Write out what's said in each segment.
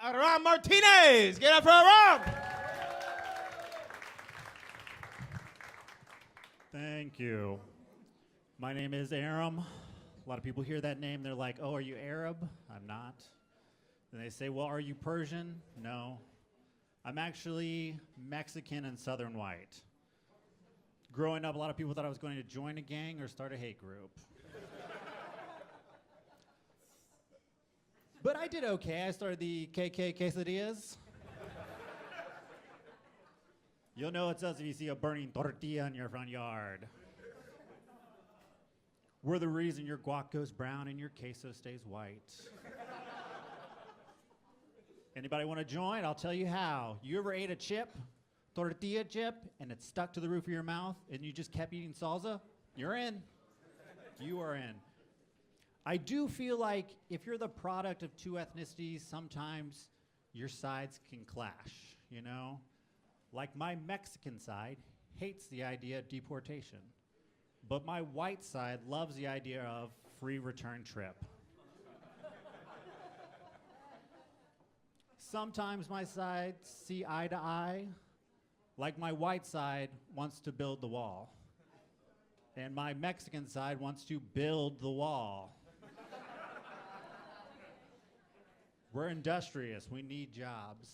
Aram Martinez. Get up for Aram. Thank you. My name is Aram. A lot of people hear that name, they're like, oh, are you Arab? I'm not. And they say, well, are you Persian? No. I'm actually Mexican and Southern white. Growing up, a lot of people thought I was going to join a gang or start a hate group. But I did okay. I started the KK Quesadillas. You'll know it's us if you see a burning tortilla in your front yard. We're the reason your guac goes brown and your queso stays white. Anybody want to join? I'll tell you how. You ever ate a chip, tortilla chip, and it stuck to the roof of your mouth and you just kept eating salsa? You're in. You are in. I do feel like if you're the product of two ethnicities, sometimes your sides can clash, you know? Like my Mexican side hates the idea of deportation, but my white side loves the idea of free return trip. Sometimes my sides see eye to eye, like my white side wants to build the wall, and my Mexican side wants to build the wall. We're industrious, we need jobs.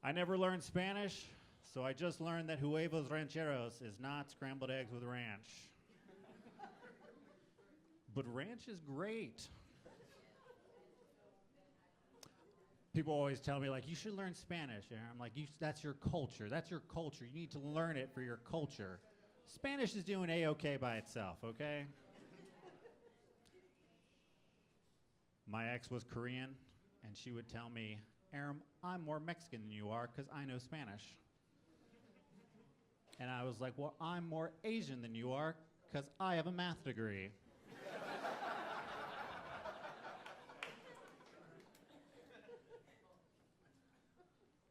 I never learned Spanish, so I just learned that huevos rancheros is not scrambled eggs with ranch. But ranch is great. People always tell me, like, you should learn Spanish. And I'm like, that's your culture. That's your culture. You need to learn it for your culture. Spanish is doing A-okay by itself, okay? My ex was Korean, and she would tell me, Aram, I'm more Mexican than you are because I know Spanish. And I was like, well, I'm more Asian than you are because I have a math degree.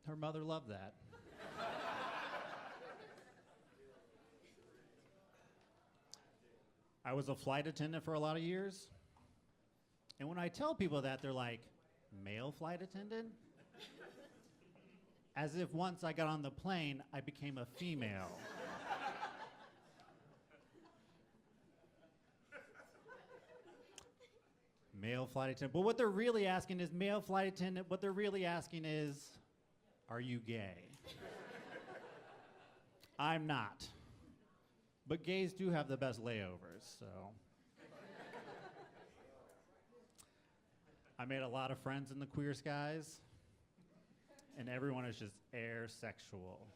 Her mother loved that. I was a flight attendant for a lot of years. And when I tell people that, they're like, male flight attendant? As if once I got on the plane, I became a female. Male flight attendant. But what they're really asking is, male flight attendant, what they're really asking is, are you gay? I'm not. But gays do have the best layovers, so. I made a lot of friends in the queer skies, and everyone is just air-sexual.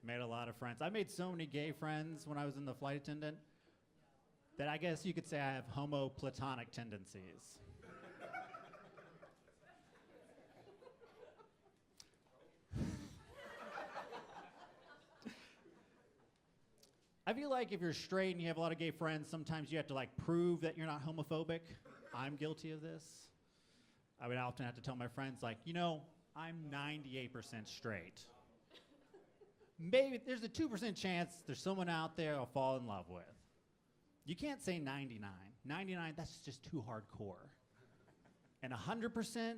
Made a lot of friends. I made so many gay friends when I was in the flight attendant that I guess you could say I have homo-platonic tendencies. I feel like if you're straight and you have a lot of gay friends, sometimes you have to like prove that you're not homophobic. I'm guilty of this. I would often have to tell my friends, like, you know, I'm 98% straight. Maybe there's a 2% chance there's someone out there I'll fall in love with. You can't say 99. 99, that's just too hardcore. And 100%,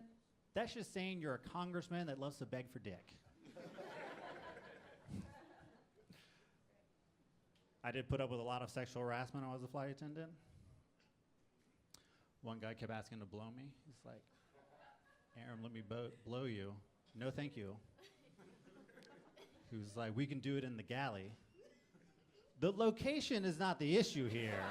that's just saying you're a congressman that loves to beg for dick. I did put up with a lot of sexual harassment when I was a flight attendant. One guy kept asking to blow me. He's like, Aram, let me blow you. No, thank you. He was like, we can do it in the galley. The location is not the issue here.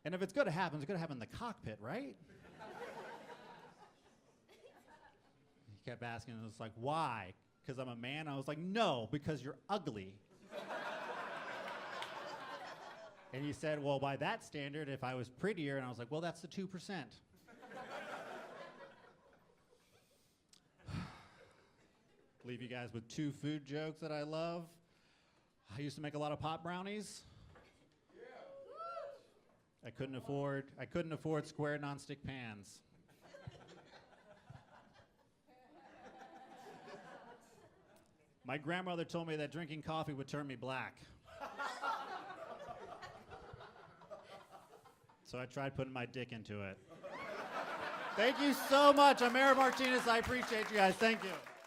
And if it's going to happen, it's going to happen in the cockpit, right? He kept asking, and it's like, why? Because I'm a man? I was like, no, because you're ugly. And he said, well, by that standard, if I was prettier, and I was like, well, that's the 2%. Leave you guys with two food jokes that I love. I used to make a lot of pot brownies. I couldn't afford square nonstick pans. My grandmother told me that drinking coffee would turn me black. So I tried putting my dick into it. Thank you so much. I'm Aram Martinez. I appreciate you guys. Thank you.